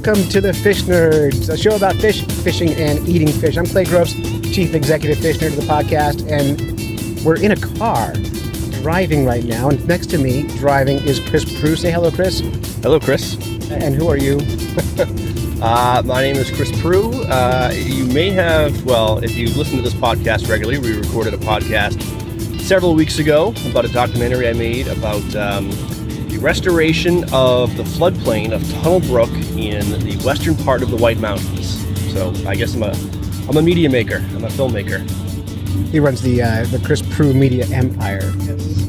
welcome to the Fish Nerds, a show about fish, fishing, and eating fish. I'm Clay Groves, Chief Executive Fish Nerd of the podcast, and we're in a car driving right now, and next to me driving is Chris Prue. Say hello, Chris. Hello, Chris. And who are you? My name is Chris Prue. You may have, well, if you listen to this podcast regularly, we recorded a podcast several weeks ago about a documentary I made about the restoration of the floodplain of Tunnel Brook in the western part of the White Mountains. So I guess I'm a media maker. I'm a filmmaker. He runs the Chris Prue Media Empire. Yes.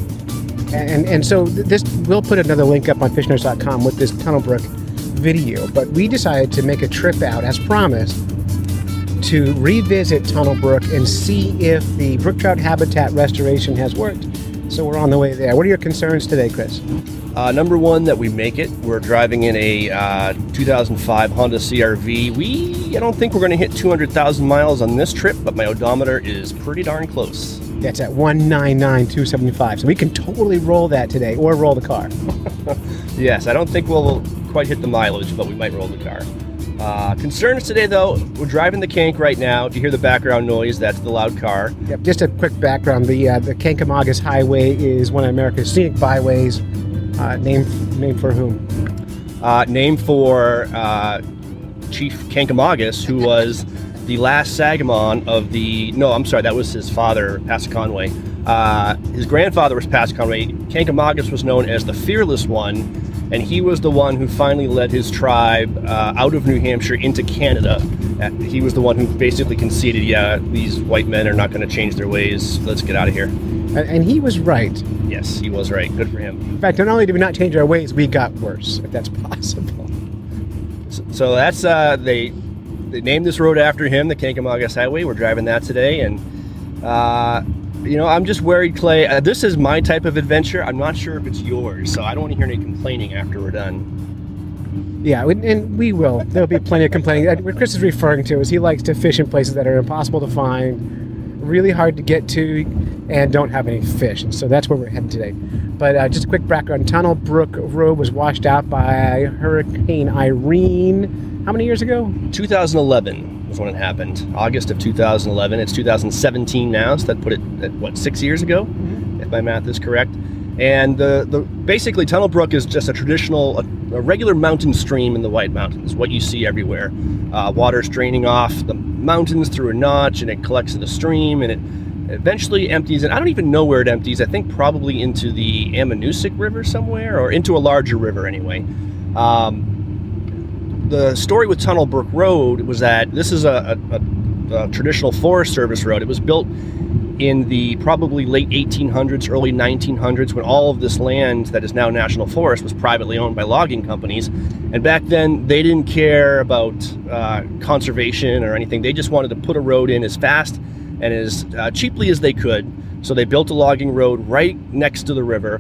And so this, we'll put another link up on fishnerds.com with this Tunnel Brook video, but we decided to make a trip out, as promised, to revisit Tunnel Brook and see if the brook trout habitat restoration has worked. So we're on the way there. What are your concerns today, Chris? Number one, that we make it. We're driving in a 2005 Honda CR-V. I don't think we're going to hit 200,000 miles on this trip, but my odometer is pretty darn close. That's at 199,275. So we can totally roll that today, or roll the car. Yes, I don't think we'll quite hit the mileage, but we might roll the car. Concerns today, though, we're driving the Kank right now. If you hear the background noise, that's the loud car. Yep, just a quick background. The Kankamagas Highway is one of America's scenic byways. Named for whom? Named for Chief Kankamagas, who was the last Sagamon of the... No, I'm sorry, that was his father, Passaconaway. His grandfather was Passaconaway. Kankamagas was known as the Fearless One, and he was the one who finally led his tribe out of New Hampshire into Canada. He was the one who basically conceded, yeah, these white men are not going to change their ways. Let's get out of here. And he was right. Yes, he was right. Good for him. In fact, not only did we not change our ways, we got worse, if that's possible. So that's, they named this road after him, the Kankamagas Highway. We're driving that today, and, I'm just worried, Clay. This is my type of adventure. I'm not sure if it's yours, so I don't want to hear any complaining after we're done. Yeah, and we will. There'll be plenty of complaining. What Chris is referring to is he likes to fish in places that are impossible to find, really hard to get to, and don't have any fish. And so that's where we're headed today. But just a quick background. Tunnel Brook Road was washed out by Hurricane Irene. How many years ago? 2011 was when it happened. August of 2011. It's 2017 now, so that put it at, 6 years ago, if my math is correct. And basically, Tunnel Brook is just a regular mountain stream in the White Mountains, what you see everywhere. Water's draining off the mountains through a notch, and it collects in the stream, and it eventually empties. And I don't even know where it empties. I think probably into the Ammonoosuc River somewhere, or into a larger river anyway. The story with Tunnel Brook Road was that this is a traditional Forest Service road. It was built in the probably late 1800s, early 1900s, when all of this land that is now national forest was privately owned by logging companies. And back then, they didn't care about conservation or anything. They just wanted to put a road in as fast and as cheaply as they could. So they built a logging road right next to the river,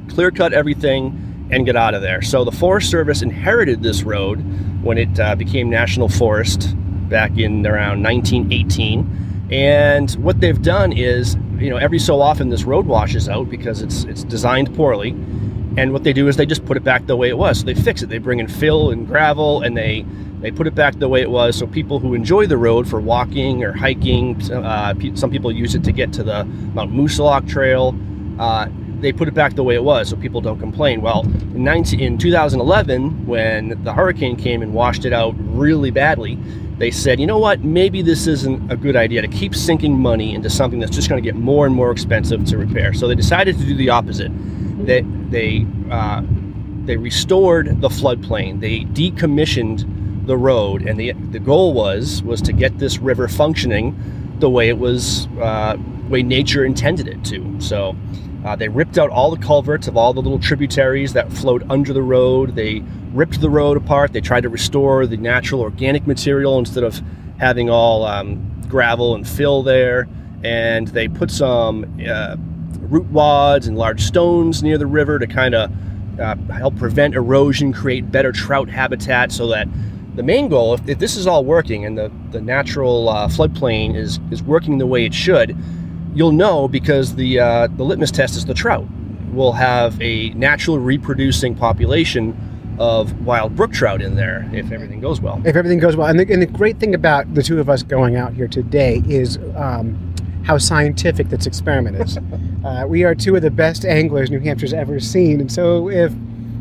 clear-cut everything, and get out of there. So the Forest Service inherited this road when it became national forest back in around 1918. And what they've done is, every so often this road washes out because it's designed poorly. And what they do is they just put it back the way it was. So they fix it. They bring in fill and gravel, and they put it back the way it was. So people who enjoy the road for walking or hiking, some people use it to get to the Mount Moosilauke Trail. They put it back the way it was so people don't complain. Well, in 2011, when the hurricane came and washed it out really badly, they said, you know what, maybe this isn't a good idea to keep sinking money into something that's just going to get more and more expensive to repair. So they decided to do the opposite. They restored the floodplain. They decommissioned the road, and the goal was to get this river functioning the way it was, way nature intended it to. So they ripped out all the culverts of all the little tributaries that flowed under the road. They ripped the road apart. They tried to restore the natural organic material instead of having all gravel and fill there. And they put some root wads and large stones near the river to kind of help prevent erosion, create better trout habitat, so that the main goal, if this is all working and the natural floodplain is working the way it should, you'll know because the litmus test is the trout. We'll have a natural reproducing population of wild brook trout in there if everything goes well. If everything goes well. And the great thing about the two of us going out here today is how scientific this experiment is. We are two of the best anglers New Hampshire's ever seen, and so if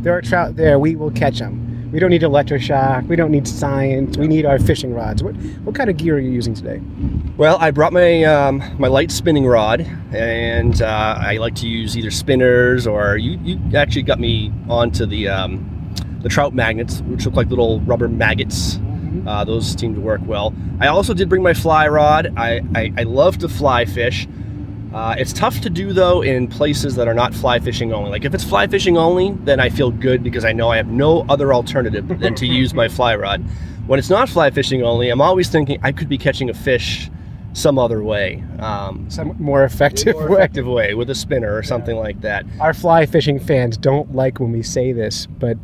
there are trout there, we will catch them. We don't need electroshock. We don't need science. We need our fishing rods. What kind of gear are you using today? Well, I brought my my light spinning rod, and I like to use either spinners, or you actually got me onto the trout magnets, which look like little rubber maggots. Those seem to work well. I also did bring my fly rod. I love to fly fish. It's tough to do, though, in places that are not fly fishing only. Like if it's fly fishing only, then I feel good because I know I have no other alternative than to use my fly rod. When it's not fly fishing only, I'm always thinking I could be catching a fish some other way. Some more effective way with a spinner or something like that. Our fly fishing fans don't like when we say this, but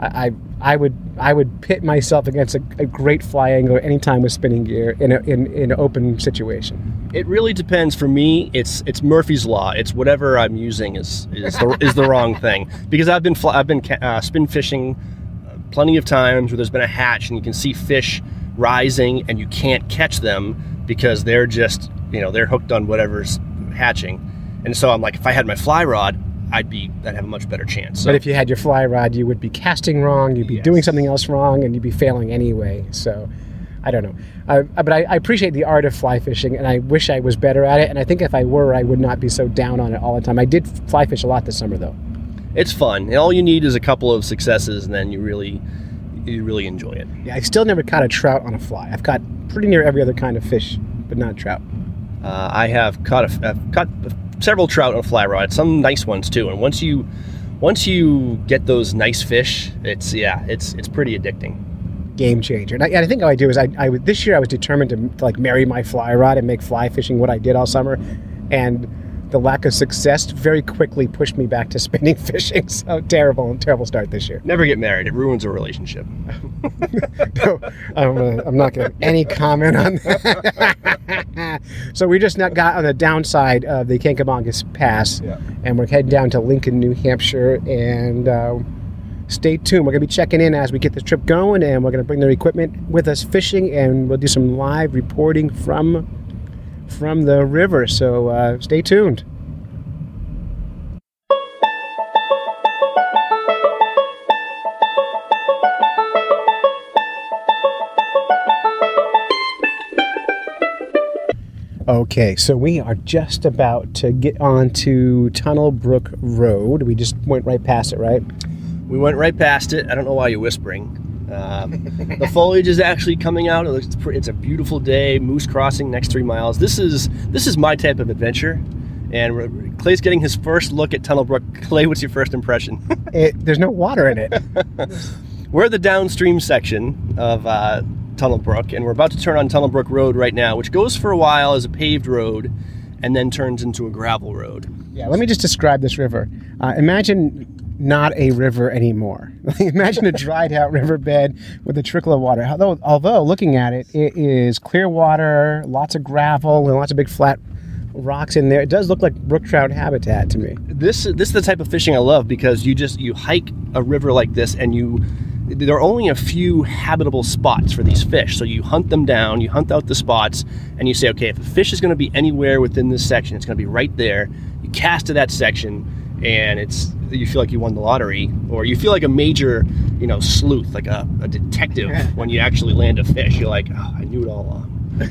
I would pit myself against a great fly angler anytime with spinning gear in an open situation. It really depends. For me, it's Murphy's Law. It's whatever I'm using is the wrong thing, because I've been spin fishing plenty of times where there's been a hatch and you can see fish rising and you can't catch them because they're just they're hooked on whatever's hatching. And so I'm like, if I had my fly rod, I'd have a much better chance. So. But if you had your fly rod, you would be casting wrong, you'd be doing something else wrong, and you'd be failing anyway. So, I don't know. But I appreciate the art of fly fishing, and I wish I was better at it. And I think if I were, I would not be so down on it all the time. I did fly fish a lot this summer, though. It's fun. And all you need is a couple of successes, and then you really enjoy it. Yeah, I still never caught a trout on a fly. I've caught pretty near every other kind of fish, but not trout. I've caught several trout on a fly rod, some nice ones too. And once you get those nice fish, it's pretty addicting. Game changer. And I think what I do is this year I was determined to like marry my fly rod and make fly fishing what I did all summer, and the lack of success very quickly pushed me back to spinning fishing. So terrible start this year. Never get married. It ruins a relationship. No, I'm not going to have any comment on that. So we just got on the downside of the Kankabongas Pass, and we're heading down to Lincoln, New Hampshire, and stay tuned. We're going to be checking in as we get the trip going, and we're going to bring their equipment with us fishing, and we'll do some live reporting from the river. So stay tuned. Okay, so we are just about to get onto Tunnel Brook Road. We just went right past it, right? We went right past it. I don't know why you're whispering. The foliage is actually coming out. It's a beautiful day. Moose crossing next 3 miles. This is my type of adventure. And Clay's getting his first look at Tunnel Brook. Clay, what's your first impression? There's no water in it. We're at the downstream section of Tunnel Brook, and we're about to turn on Tunnel Brook Road right now, which goes for a while as a paved road and then turns into a gravel road. Yeah, let me just describe this river. Imagine not a river anymore. Imagine a dried out riverbed with a trickle of water. Although looking at it, it is clear water, lots of gravel, and lots of big flat rocks in there. It does look like brook trout habitat to me. This is the type of fishing I love, because you hike a river like this, and there are only a few habitable spots for these fish. So you hunt them down, you hunt out the spots, and you say, okay, if a fish is going to be anywhere within this section, it's going to be right there. You cast to that section, and you feel like you won the lottery, or you feel like a major, sleuth, like a detective when you actually land a fish. You're like, oh, I knew it all along.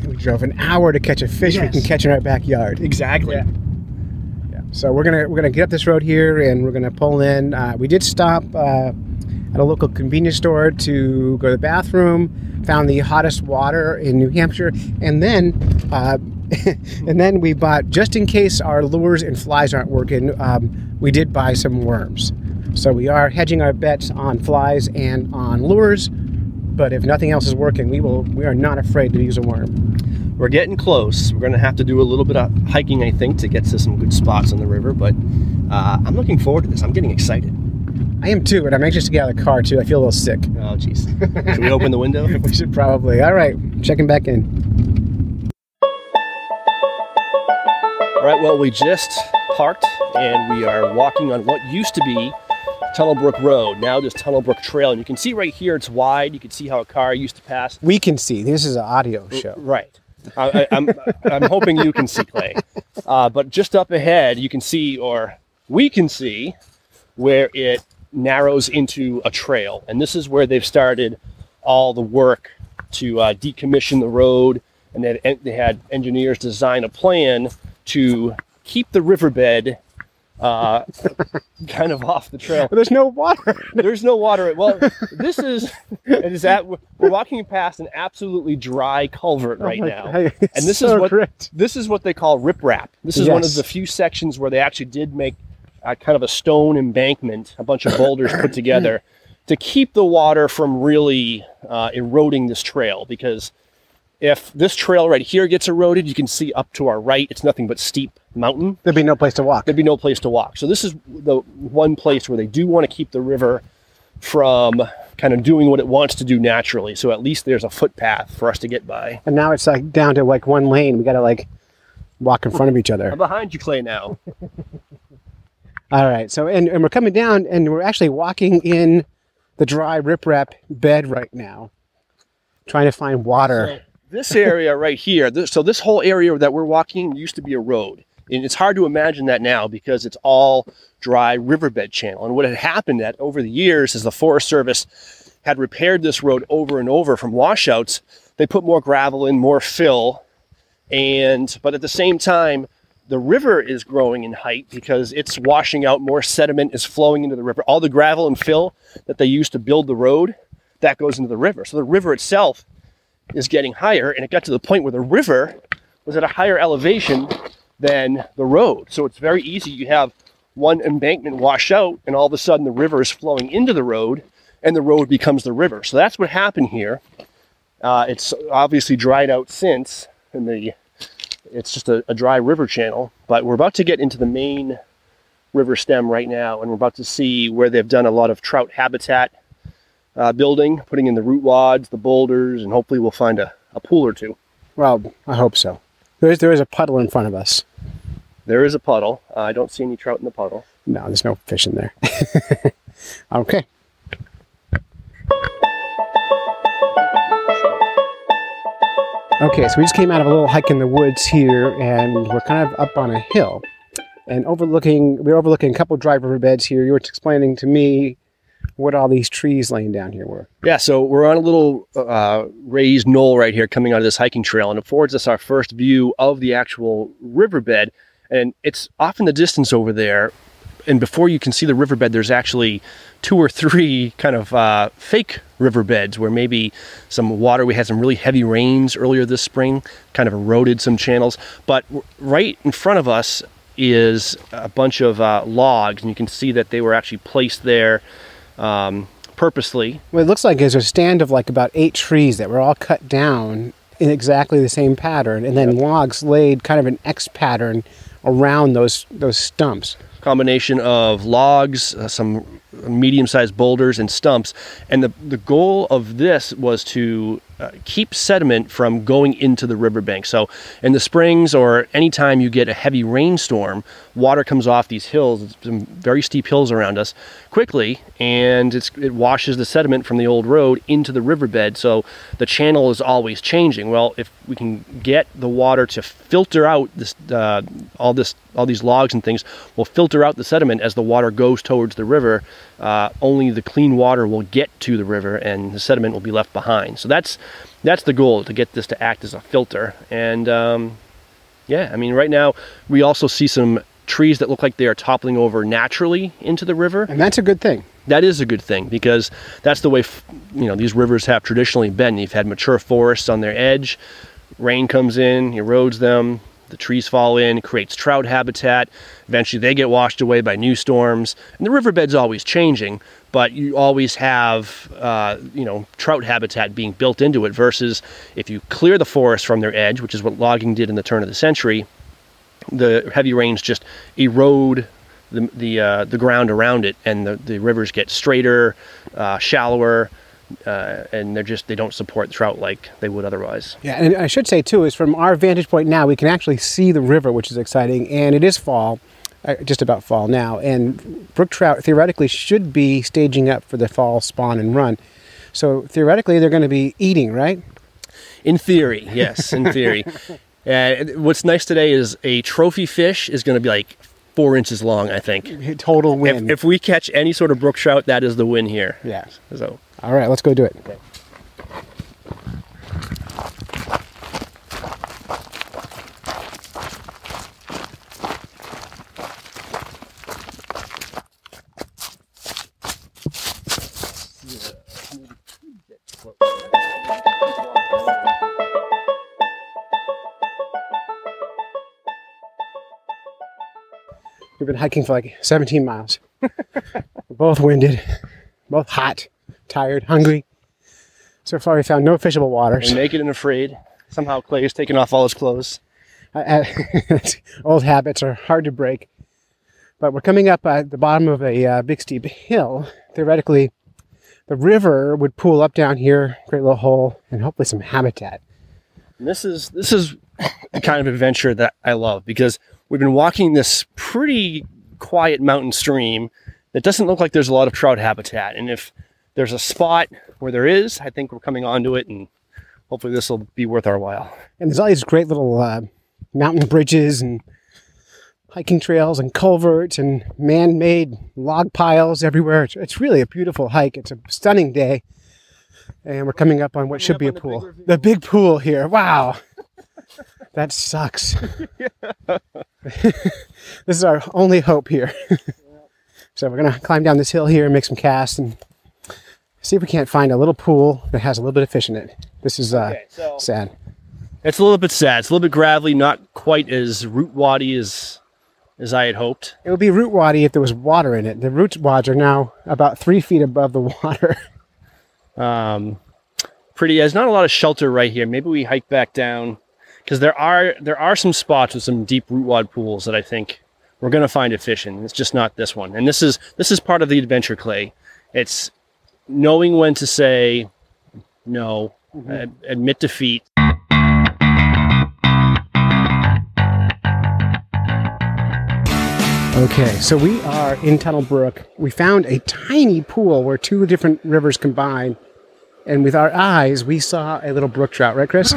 We drove an hour to catch a fish we can catch in our backyard. Exactly. Yeah. So we're gonna get up this road here, and we're gonna pull in. We did stop at a local convenience store to go to the bathroom. Found the hottest water in New Hampshire, and then we bought, just in case our lures and flies aren't working, we did buy some worms. So we are hedging our bets on flies and on lures, but if nothing else is working, we are not afraid to use a worm. We're getting close. We're going to have to do a little bit of hiking, I think, to get to some good spots on the river, but I'm looking forward to this. I'm getting excited. I am too, and I'm anxious to get out of the car too. I feel a little sick. Oh, jeez. Should we open the window? We should probably. All right, checking back in. All right, well, we just parked, and we are walking on what used to be Tunnel Brook Road. Now there's Tunnel Brook Trail, and you can see right here it's wide. You can see how a car used to pass. We can see. This is an audio show. Right. I'm hoping you can see, Clay. But just up ahead, you can see, or we can see, where it narrows into a trail. And this is where they've started all the work to decommission the road. And they had engineers design a plan to keep the riverbed kind of off the trail. There's no water. There's no water. Well, we're walking past an absolutely dry culvert right now. And this is what they call riprap. This is one of the few sections where they actually did make kind of a stone embankment, a bunch of boulders put together to keep the water from really eroding this trail, because if this trail right here gets eroded, you can see up to our right, it's nothing but steep mountain. There'd be no place to walk. There'd be no place to walk. So this is the one place where they do want to keep the river from kind of doing what it wants to do naturally. So at least there's a footpath for us to get by. And now it's like down to like one lane. We got to like walk in front of each other. I'm behind you, Clay, now. All right. So, and we're coming down and we're actually walking in the dry riprap bed right now, trying to find water. So this area right here, this whole area that we're walking used to be a road. And it's hard to imagine that now because it's all dry riverbed channel. And what had happened over the years is the Forest Service had repaired this road over and over from washouts. They put more gravel in, more fill, but at the same time, the river is growing in height because it's washing out, more sediment is flowing into the river. All the gravel and fill that they used to build the road, that goes into the river. So the river itself is getting higher, and it got to the point where the river was at a higher elevation than the road. So it's very easy. You have one embankment wash out, and all of a sudden the river is flowing into the road, and the road becomes the river. So that's what happened here. It's obviously dried out since, and it's just a dry river channel. But we're about to get into the main river stem right now, and we're about to see where they've done a lot of trout habitat building, putting in the root wads, the boulders, and hopefully we'll find a pool or two. Well, I hope so. There is a puddle in front of us. There is a puddle. I don't see any trout in the puddle. No, there's no fish in there. Okay. Okay, so we just came out of a little hike in the woods here, and we're kind of up on a hill. And we're overlooking a couple of dry riverbeds here. You were explaining to me what all these trees laying down here were. Yeah, so we're on a little raised knoll right here coming out of this hiking trail, and it affords us our first view of the actual riverbed. And it's off in the distance over there. And before you can see the riverbed, there's actually 2 or 3 kind of fake riverbeds where maybe we had some really heavy rains earlier this spring, kind of eroded some channels. But right in front of us is a bunch of logs, and you can see that they were actually placed there purposely. Well, it looks like there's a stand of like about 8 trees that were all cut down in exactly the same pattern, and then logs laid kind of an X pattern around those stumps. Combination of logs, some medium-sized boulders and stumps, and the goal of this was to keep sediment from going into the riverbank. So in the springs or anytime you get a heavy rainstorm, water comes off these hills, it's some very steep hills around us, quickly, and it washes the sediment from the old road into the riverbed. So the channel is always changing. Well, if we can get the water to filter out this all these logs and things will filter out the sediment as the water goes towards the river. Only the clean water will get to the river, and the sediment will be left behind. So that's the goal, to get this to act as a filter. And yeah, I mean, right now we also see some trees that look like they are toppling over naturally into the river. And that's a good thing. That is a good thing, because that's the way these rivers have traditionally been. You've had mature forests on their edge, rain comes in, erodes them, the trees fall in, creates trout habitat. Eventually they get washed away by new storms, and the riverbed's always changing, but you always have trout habitat being built into it, versus if you clear the forest from their edge, which is what logging did in the turn of the century, the heavy rains just erode the ground around it, and the rivers get straighter, shallower, and they don't support trout like they would otherwise. Yeah, and I should say too is from our vantage point now, we can actually see the river, which is exciting, and it is fall. just about fall now, and brook trout theoretically should be staging up for the fall spawn and run. So theoretically, they're going to be eating, right? In theory, yes, in theory. What's nice today is a trophy fish is going to be like 4 inches long, I think. Total win. If we catch any sort of brook trout, that is the win here. Yeah. So, all right, let's go do it. Okay. We've been hiking for like 17 miles. We're both winded, both hot, tired, hungry. So far, we found no fishable waters. We're naked and afraid. Somehow Clay has taken off all his clothes. Old habits are hard to break. But we're coming up at the bottom of a big steep hill. Theoretically, the river would pool up down here, create a little hole, and hopefully some habitat. And this is the kind of adventure that I love, because we've been walking this pretty quiet mountain stream that doesn't look like there's a lot of trout habitat. And if there's a spot where there is, I think we're coming onto it, and hopefully this will be worth our while. And there's all these great little mountain bridges and hiking trails and culverts and man-made log piles everywhere. It's really a beautiful hike. It's a stunning day. And we're coming up on what should be a pool. The big pool here. Wow. That sucks. This is our only hope here. So we're going to climb down this hill here and make some casts and see if we can't find a little pool that has a little bit of fish in it. This is sad. It's a little bit sad. It's a little bit gravelly, not quite as root waddy as I had hoped. It would be root waddy if there was water in it. The root wads are now about 3 feet above the water. There's not a lot of shelter right here. Maybe we hike back down, because there are some spots with some deep root wad pools that I think we're going to find a fish in. It's just not this one. And this is part of the adventure, Clay. It's knowing when to say no, admit defeat. Okay, so we are in Tunnel Brook. We found a tiny pool where 2 different rivers combine, and with our eyes, we saw a little brook trout, right, Chris?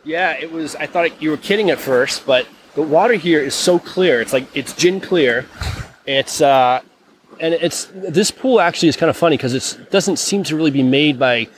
Yeah, it was. I thought you were kidding at first, but the water here is so clear. It's like it's gin clear. It's this pool actually is kind of funny because it doesn't seem to really be made by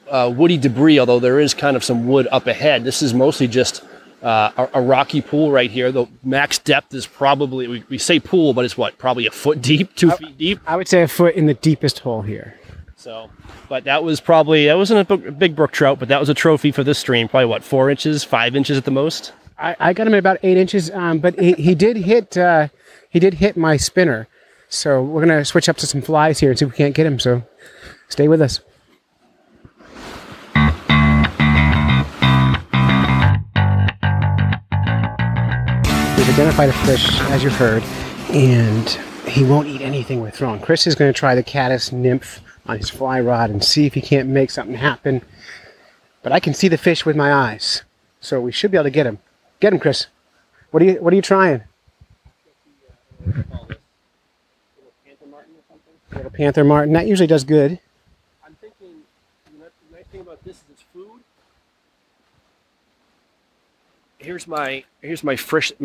woody debris, although there is kind of some wood up ahead. This is mostly just a rocky pool right here. The max depth is probably, we say pool, but it's probably a foot deep, 2 feet deep? I would say a foot in the deepest hole here. So, but that wasn't a big brook trout, but that was a trophy for this stream. Probably 4 inches, 5 inches at the most? I got him at about 8 inches, but he did hit my spinner. So we're going to switch up to some flies here and see if we can't get him. So stay with us. We've identified a fish, as you heard, and he won't eat anything we're throwing. Chris is going to try the caddis nymph on his fly rod and see if he can't make something happen. But I can see the fish with my eyes, so we should be able to get him. Get him, Chris. What are you trying? Little panther martin. That usually does good. I'm thinking the nice thing about this is it's food. Here's my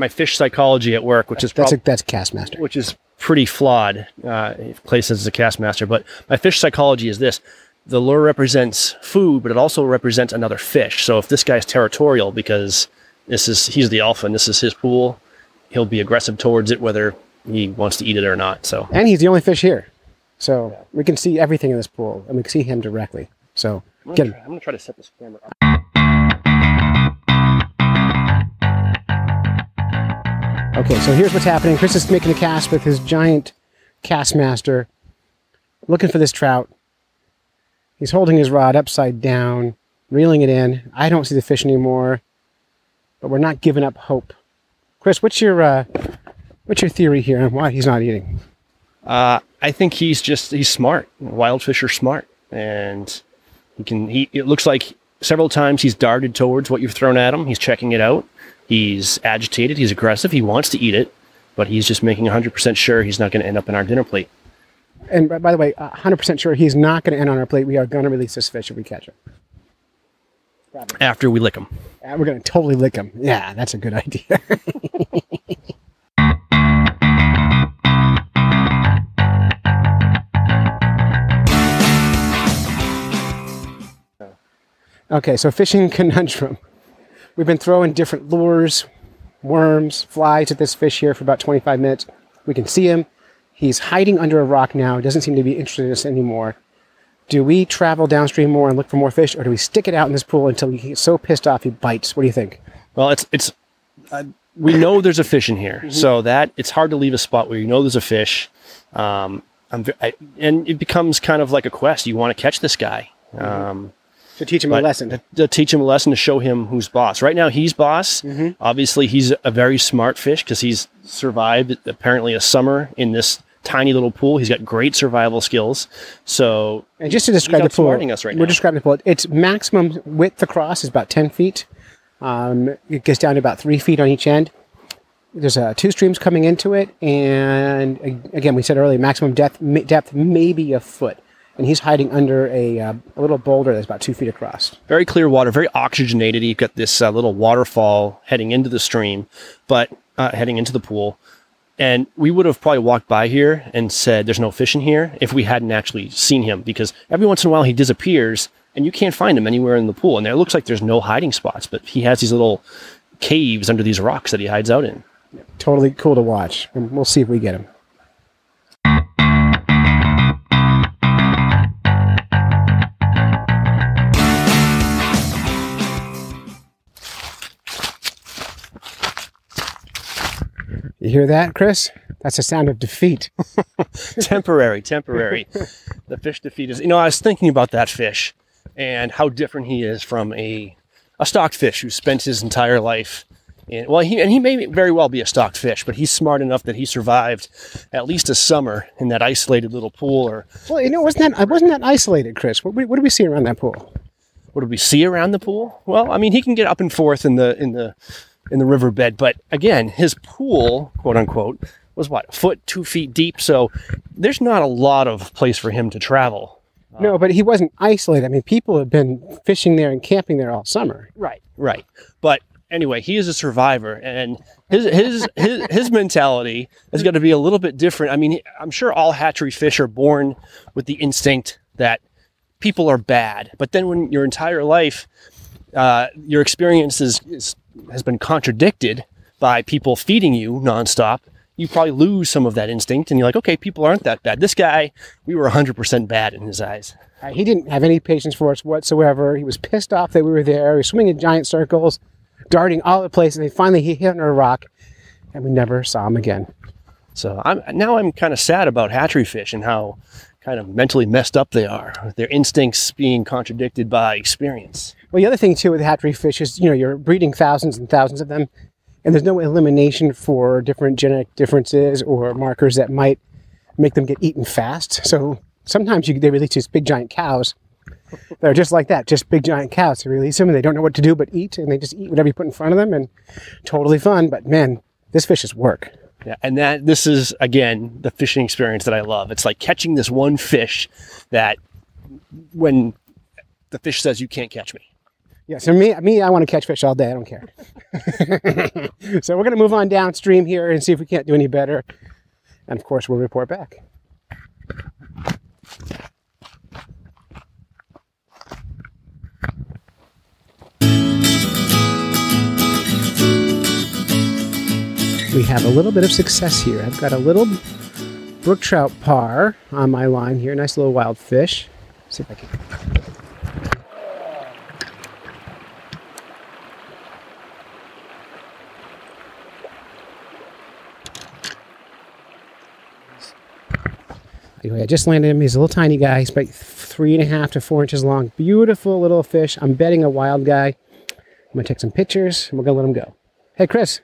fish psychology at work, which is that's Castmaster, which is pretty flawed. Clay says it's a Castmaster, but my fish psychology is this: the lure represents food, but it also represents another fish. So if this guy's territorial because he's the alpha and this is his pool, he'll be aggressive towards it whether he wants to eat it or not. So, and he's the only fish here, so we can see everything in this pool and we can see him directly. So get him. I'm gonna try to set this camera up. Okay, so here's what's happening. Chris is making a cast with his giant Castmaster, looking for this trout. He's holding his rod upside down, reeling it in. I don't see the fish anymore, but we're not giving up hope. Chris, what's your theory here on why he's not eating? I think he's smart. Wild fish are smart, and it looks like several times he's darted towards what you've thrown at him. He's checking it out. He's agitated. He's aggressive. He wants to eat it. but he's just making 100% sure he's not going to end up in our dinner plate. And by the way, 100% sure he's not going to end on our plate. We are going to release this fish if we catch it. After we lick him. We're going to totally lick him. Yeah, that's a good idea. Okay, so fishing conundrum. We've been throwing different lures, worms, flies at this fish here for about 25 minutes. We can see him. He's hiding under a rock now. He doesn't seem to be interested in us anymore. Do we travel downstream more and look for more fish, or do we stick it out in this pool until he gets so pissed off he bites? What do you think? Well, we know there's a fish in here, so that it's hard to leave a spot where you know there's a fish, and it becomes kind of like a quest. You want to catch this guy. To teach him a lesson. To teach him a lesson, to show him who's boss. Right now, he's boss. Obviously, he's a very smart fish because he's survived apparently a summer in this tiny little pool. He's got great survival skills. So, and just to describe the pool, we're describing the pool. Its maximum width across is about 10 feet. It gets down to about 3 feet on each end. There's 2 streams coming into it, and again, we said earlier, maximum depth maybe a foot. And he's hiding under a little boulder that's about 2 feet across. Very clear water, very oxygenated. You've got this little waterfall heading into the stream, but heading into the pool. And we would have probably walked by here and said there's no fish in here if we hadn't actually seen him, because every once in a while he disappears and you can't find him anywhere in the pool. And it looks like there's no hiding spots, but he has these little caves under these rocks that he hides out in. Yeah, totally cool to watch. And we'll see if we get him. You hear that, Chris? That's a sound of defeat. Temporary. The fish defeat is... I was thinking about that fish and how different he is from a stocked fish who spent his entire life in... Well, he may very well be a stocked fish, but he's smart enough that he survived at least a summer in that isolated little pool. Well, wasn't that isolated, Chris? What do we see around that pool? What do we see around the pool? Well, I mean, he can get up and forth in the riverbed, but again, his pool, quote unquote, was a foot, 2 feet deep. So there's not a lot of place for him to travel. No, but he wasn't isolated. I mean, people have been fishing there and camping there all summer. Right. But anyway, he is a survivor, and his mentality is going to be a little bit different. I mean, I'm sure all hatchery fish are born with the instinct that people are bad, but then when your entire life, your experience has been contradicted by people feeding you nonstop, you probably lose some of that instinct, and you're like, okay, people aren't that bad. This guy, we were 100% bad in his eyes. He didn't have any patience for us whatsoever. He was pissed off that we were there. He was swimming in giant circles, darting all over the place, and then finally he hit on a rock, and we never saw him again. So I'm kind of sad about hatchery fish and how kind of mentally messed up they are, their instincts being contradicted by experience. Well, the other thing too with hatchery fish is, you're breeding thousands and thousands of them, and there's no elimination for different genetic differences or markers that might make them get eaten fast. So sometimes they release these big giant cows that are just like that, just big giant cows. They release them and they don't know what to do but eat, and they just eat whatever you put in front of them, and totally fun. But man, this fish is work. Yeah, and this is, again, the fishing experience that I love. It's like catching this one fish that when the fish says you can't catch me. Yeah, so me, I want to catch fish all day. I don't care. So we're going to move on downstream here and see if we can't do any better. And of course, we'll report back. We have a little bit of success here. I've got a little brook trout par on my line here. Nice little wild fish. Let's see if I can... Anyway, I just landed him. He's a little tiny guy. He's about 3.5 to 4 inches long. Beautiful little fish. I'm betting a wild guy. I'm going to take some pictures, and we're going to let him go. Hey, Chris.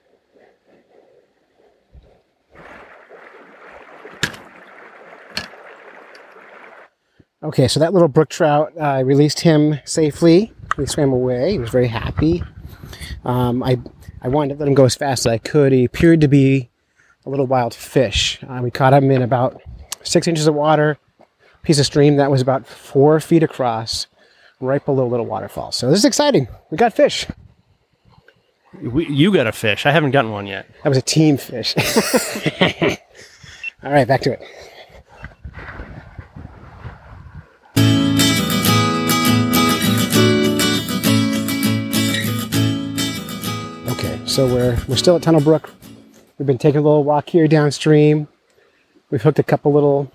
Okay, so that little brook trout, I released him safely. He swam away. He was very happy. I wanted to let him go as fast as I could. He appeared to be a little wild fish. We caught him in about 6 inches of water, piece of stream that was about 4 feet across, right below a little waterfall. So this is exciting. We got fish. You got a fish. I haven't gotten one yet. That was a team fish. All right, back to it. Okay, so we're still at Tunnel Brook. We've been taking a little walk here downstream. We've hooked a couple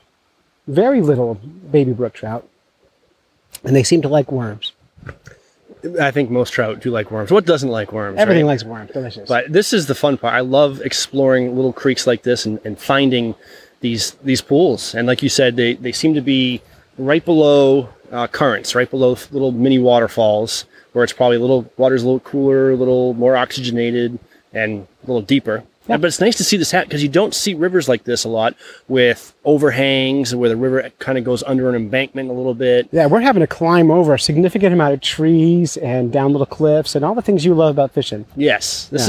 very little baby brook trout, and they seem to like worms. I think most trout do like worms. What doesn't like worms? Everything right? likes worms. Delicious. But this is the fun part. I love exploring little creeks like this and finding these pools. And like you said, they seem to be right below currents, right below little mini waterfalls, where it's probably water's a little cooler, a little more oxygenated, and a little deeper. Yeah. But it's nice to see this happen because you don't see rivers like this a lot with overhangs where the river kind of goes under an embankment a little bit. Yeah, we're having to climb over a significant amount of trees and down little cliffs and all the things you love about fishing. Yes. This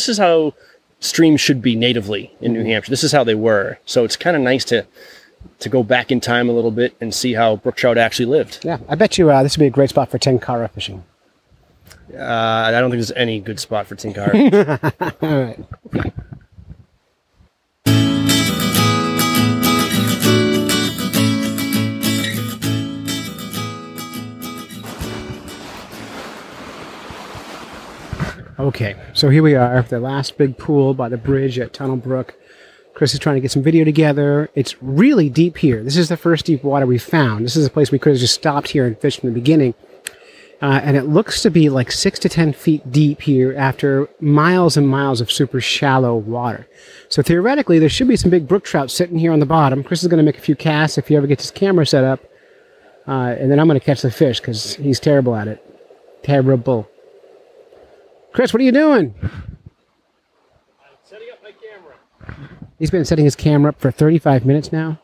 is how streams should be natively in New Hampshire. This is how they were. So it's kind of nice to go back in time a little bit and see how brook trout actually lived. Yeah, I bet you this would be a great spot for tenkara fishing. I don't think there's any good spot for tenkara. All right. Okay, so here we are, the last big pool by the bridge at Tunnel Brook. Chris is trying to get some video together. It's really deep here. This is the first deep water we found. This is a place we could have just stopped here and fished from the beginning. And it looks to be like 6 to 10 feet deep here after miles and miles of super shallow water. So theoretically, there should be some big brook trout sitting here on the bottom. Chris is going to make a few casts if he ever gets his camera set up. And then I'm going to catch the fish because he's terrible at it. Terrible. Chris, what are you doing? I'm setting up my camera. He's been setting his camera up for 35 minutes now.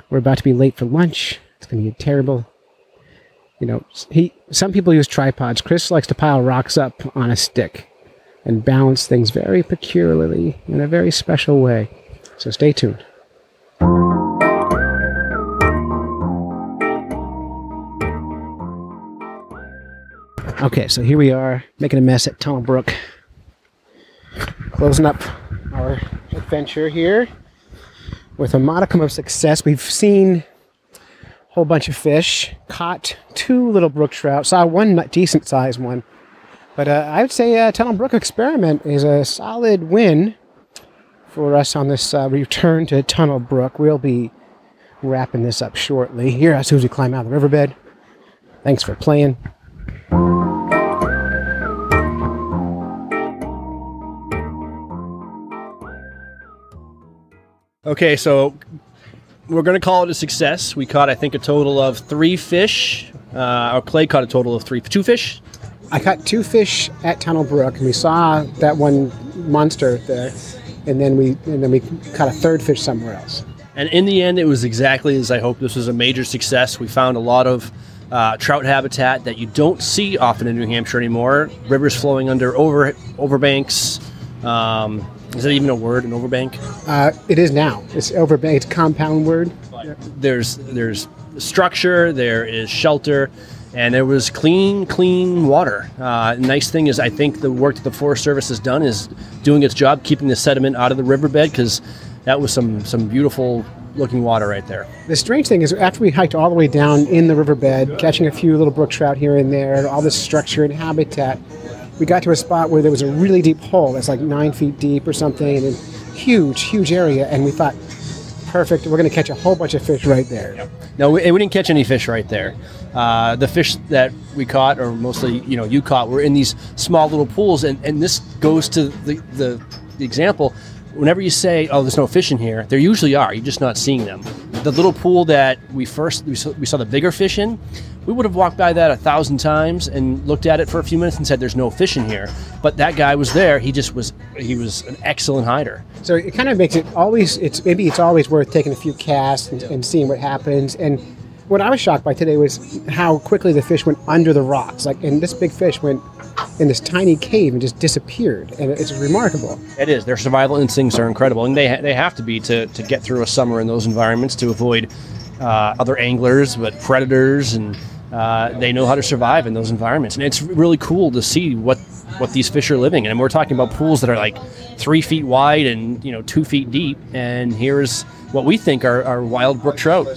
We're about to be late for lunch. It's going to be terrible. You know, some people use tripods. Chris likes to pile rocks up on a stick and balance things very peculiarly in a very special way. So stay tuned. Okay, so here we are, making a mess at Tunnel Brook. Closing up our adventure here with a modicum of success. We've seen a whole bunch of fish, caught 2 little brook trout, saw one decent sized one. But I would say Tunnel Brook experiment is a solid win for us on this return to Tunnel Brook. We'll be wrapping this up shortly. Here, as soon as we climb out of the riverbed. Thanks for playing. Okay, so we're going to call it a success. We caught, I think, a total of 3 fish. Or Clay caught a total of 2 fish. I caught 2 fish at Tunnel Brook, and we saw that one monster there, and then we caught a 3rd fish somewhere else. And in the end, it was exactly as I hoped. This was a major success. We found a lot of trout habitat that you don't see often in New Hampshire anymore. Rivers flowing under overbanks. Is that even a word, an overbank? It is now. It's overbank. It's a compound word. There's structure, there is shelter, and there was clean water. Nice thing is I think the work that the Forest Service has done is doing its job, keeping the sediment out of the riverbed, because that was some beautiful looking water right there. The strange thing is after we hiked all the way down in the riverbed, catching a few little brook trout here and there, all this structure and habitat, we got to a spot where there was a really deep hole that's like 9 feet deep or something, and a huge area, and we thought, perfect, we're going to catch a whole bunch of fish right there. Yep. No, we didn't catch any fish right there. The fish that we caught, or mostly you caught, were in these small little pools, and this goes to the example. Whenever you say, oh, there's no fish in here, there usually are. You're just not seeing them. The little pool that we saw the bigger fish in, we would have walked by that 1,000 times and looked at it for a few minutes and said, there's no fish in here. But that guy was there. He was an excellent hider. So it kind of makes it always, it's always worth taking a few casts and seeing what happens. And What I was shocked by today was how quickly the fish went under the rocks. And this big fish went in this tiny cave and just disappeared. And it's remarkable. It is. Their survival instincts are incredible, and they have to be to get through a summer in those environments to avoid other anglers, but predators, and they know how to survive in those environments. And it's really cool to see what these fish are living in. And we're talking about pools that are like 3 feet wide and 2 feet deep. And here's what we think are wild brook trout.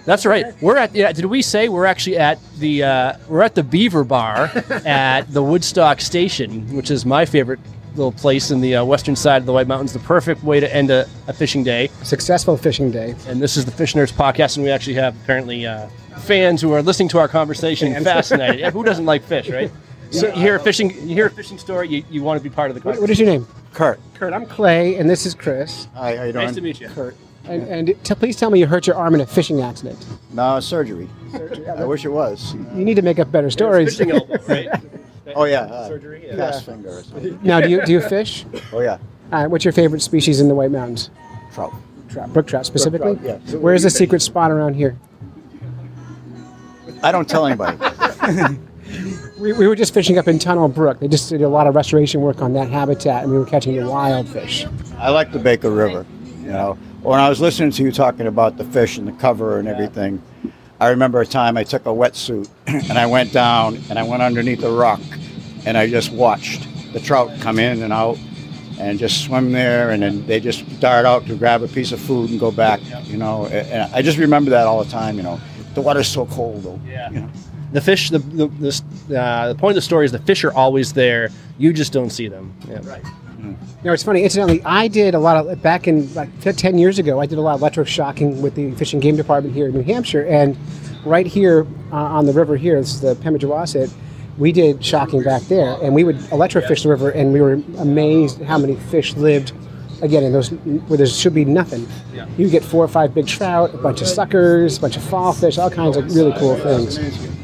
That's right. We're at. Yeah, did we say we're actually at the Beaver Bar at the Woodstock Station, which is my favorite little place in the western side of the White Mountains. The perfect way to end a fishing day. Successful fishing day. And this is the Fish Nerds podcast, and we actually have apparently fans who are listening to our conversation fascinated. Yeah, who doesn't like fish, right? So you hear a fishing story, you want to be part of the conversation. What is your name? Kurt. Kurt, I'm Clay, and this is Chris. Hi, how you doing? Nice to meet you. Kurt. And please tell me you hurt your arm in a fishing accident. No, surgery. I wish it was. You need to make up better stories. Fishing elbow, right? Oh, yeah. Surgery. Yeah. Fast finger or something. Now, do you fish? Oh, yeah. What's your favorite species in the White Mountains? Trout. Trout, brook trout specifically? Brook trout, yeah. Where's the secret spot around here? I don't tell anybody. We were just fishing up in Tunnel Brook. They just did a lot of restoration work on that habitat, and we were catching the wild fish. I like the Baker River, When I was listening to you talking about the fish and the cover and everything, I remember a time I took a wetsuit and I went down and I went underneath a rock and I just watched the trout come in and out and just swim there, and then they just dart out to grab a piece of food and go back, And I just remember that all the time, The water's so cold, though. Yeah. The fish, the point of the story is the fish are always there. You just don't see them. Yeah. Right. It's funny. Incidentally, I did a lot of, back in 10 years ago, I did a lot of electroshocking with the Fish and Game Department here in New Hampshire. And right here on the river here, this is the Pemigewasset, we did shocking back there. And we would electrofish the river, and we were amazed how many fish lived, again, in those where there should be nothing. Yeah. You get 4 or 5 big trout, a bunch of suckers, a bunch of fall fish, all kinds of really cool things.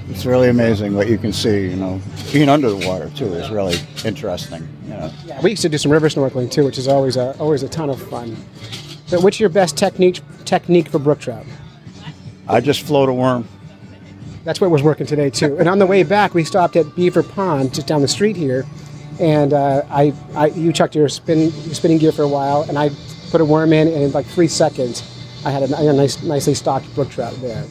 It's really amazing what you can see, Being under the water, too, is really interesting, Yeah, we used to do some river snorkeling, too, which is always a ton of fun. But what's your best technique for brook trout? I just float a worm. That's what was working today, too. And on the way back, we stopped at Beaver Pond, just down the street here, and you chucked your spinning gear for a while, and I put a worm in, and in like 3 seconds, I had a nicely stocked brook trout there.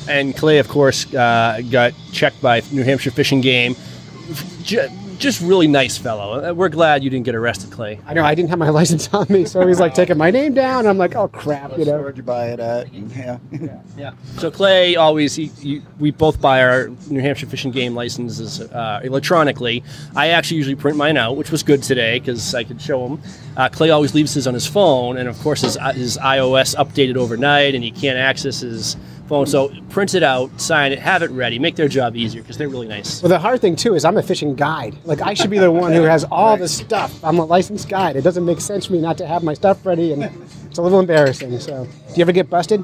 And Clay, of course, got checked by New Hampshire Fish and Game. Just really nice fellow. We're glad you didn't get arrested, Clay. I know, I didn't have my license on me, so he's like taking my name down, and I'm like, oh crap, Where'd you buy it at? Yeah. So Clay always, we both buy our New Hampshire Fish and Game licenses electronically. I actually usually print mine out, which was good today because I could show him. Clay always leaves his on his phone, and of course his iOS updated overnight, and he can't access his phone. So print it out, sign it, have it ready, make their job easier because they're really nice. Well, the hard thing too is I'm a fishing guide. Like I should be the one who has all the stuff. I'm a licensed guide. It doesn't make sense for me not to have my stuff ready, and it's a little embarrassing. So, do you ever get busted?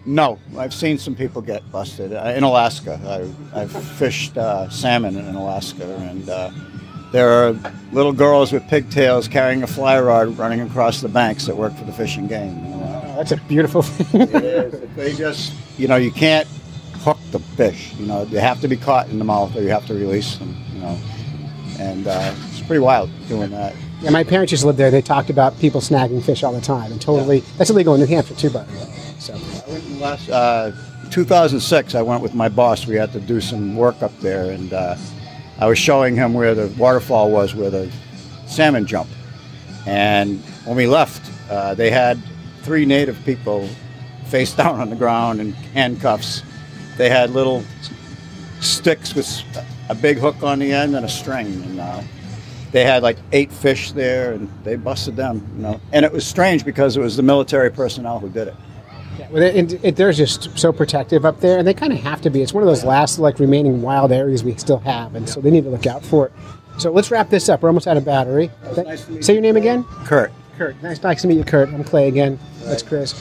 No, I've seen some people get busted in Alaska. I've fished salmon in Alaska, and there are little girls with pigtails carrying a fly rod running across the banks that work for the Fish and Game. That's a beautiful thing. It is. They just, you can't hook the fish. They have to be caught in the mouth, or you have to release them. And it's pretty wild doing that. Yeah, my parents used to live there. They talked about people snagging fish all the time, and that's illegal in New Hampshire too, by the way. So I went in last 2006. I went with my boss. We had to do some work up there, and I was showing him where the waterfall was, where the salmon jump. And when we left, they had 3 native people face down on the ground in handcuffs. They had little sticks with a big hook on the end and a string. And they had like 8 fish there, and they busted them. And it was strange because it was the military personnel who did it. Yeah, well, they're just so protective up there, and they kind of have to be. It's one of those last remaining wild areas we still have, and so they need to look out for it. So let's wrap this up. We're almost out of battery. Nice to meet Say your name again? Kurt. Kurt. Nice to meet you, Kurt. I'm Clay again. That's Chris.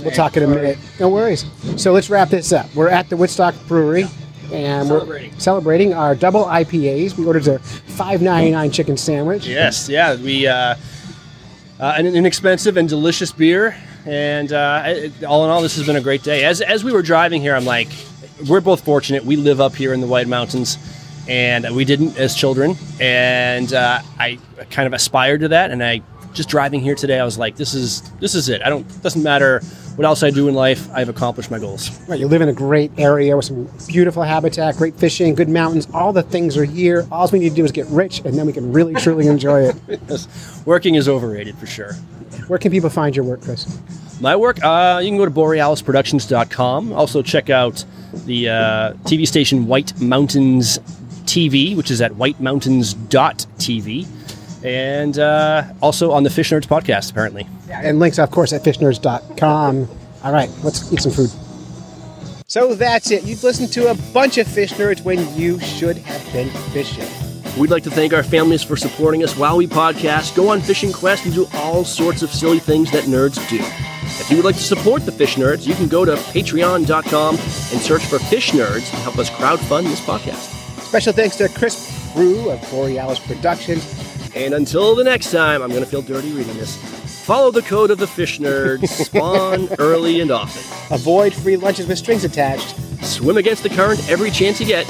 We'll talk in a minute. No worries. So let's wrap this up. We're at the Woodstock Brewery, and we're celebrating our double IPAs. We ordered a $5.99 chicken sandwich. Yes, yeah. We an inexpensive and delicious beer. And all in all, this has been a great day. As we were driving here, I'm like, we're both fortunate. We live up here in the White Mountains, and we didn't as children. And I kind of aspired to that. And I just driving here today, I was like, this is it. Doesn't matter what else I do in life. I've accomplished my goals. Right, you live in a great area with some beautiful habitat, great fishing, good mountains. All the things are here. All we need to do is get rich, and then we can really, truly enjoy it. Yes. Working is overrated for sure. Where can people find your work, Chris? My work, you can go to borealisproductions.com. Also check out the TV station White Mountains TV, which is at whitemountains.tv. And also on the Fish Nerds podcast, apparently. And links, of course, at fishnerds.com. All right, let's eat some food. So that's it. You've listened to a bunch of Fish Nerds when you should have been fishing. We'd like to thank our families for supporting us while we podcast, go on fishing quests, and do all sorts of silly things that nerds do. If you would like to support the Fish Nerds, you can go to patreon.com and search for Fish Nerds to help us crowdfund this podcast. Special thanks to Chris Brew of Borealis Productions. And until the next time, I'm going to feel dirty reading this. Follow the code of the Fish Nerds. Spawn early and often. Avoid free lunches with strings attached. Swim against the current every chance you get.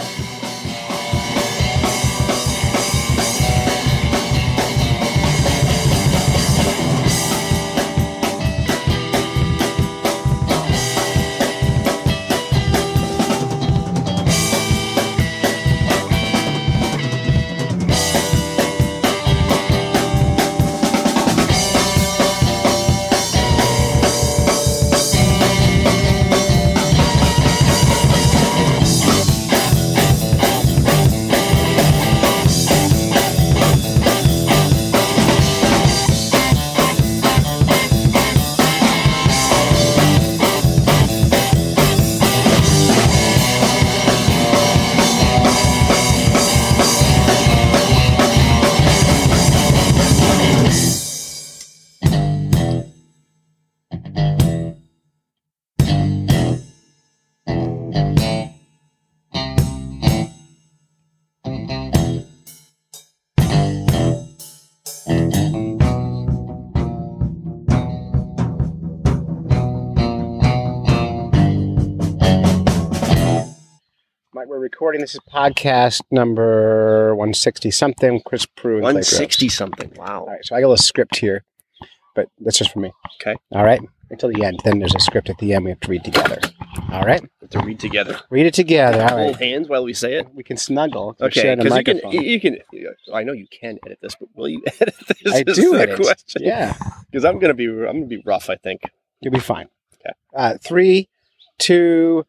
We're recording. This is podcast number 160 something. Chris Prue. 160 something. Wow. All right, so I got a little script here, but that's just for me. Okay. All right. Until the end. Then there's a script at the end we have to read together. All right. To read together. Read it together. All right. Hold hands while we say it. We can snuggle. Okay. Because you can. I know you can edit this, but will you edit this? I do edit. Question. Yeah. Because I'm gonna be rough. I think you'll be fine. Okay. 3, 2,